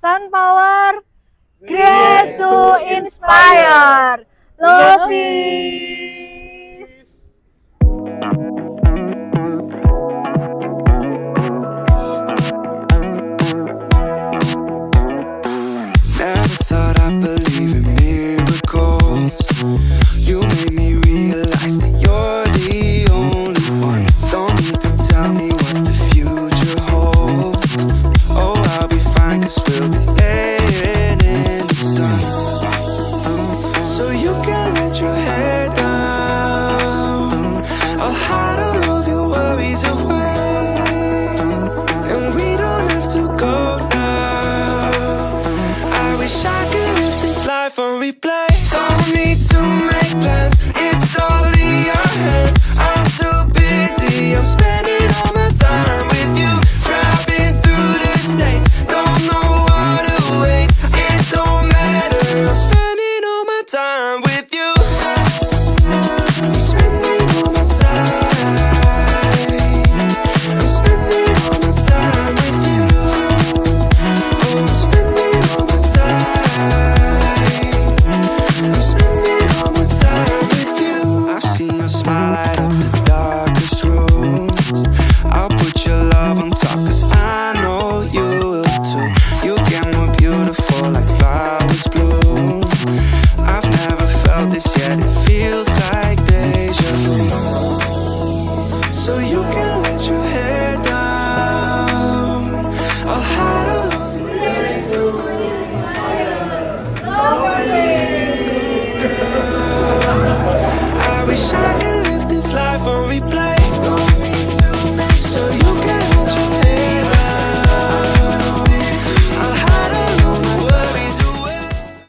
Sun Power, Great to Inspire. Love peace. Never thought I'd believe in miracles. You made me realize that you're the only one. Don't need to tell me what the future holds. Oh, I'll be fine, 'cause we'll be laying in the sun. So you can let your head down. I'll hide all of your worries away, and we don't have to go now. I wish I could live this life on replay. Don't need to make plans, it's all in your hands. I'm too busy, I'm spending all my time with you. Driving through the states, don't know what awaits. It don't matter, I'm spending all my time with you. I'm spending all my time. I'm spending all my time with you. Oh, I'm spending all my time. I'm spending all my time with you. I've seen your smile light up the darkest rooms. I'll put your love on top, 'cause I know you will too. You get more beautiful like flowers bloom. I've never felt this yet, it feels like deja vu. So you can let your head down. I'll hide all of your worries away. I wish I could live this life on replay.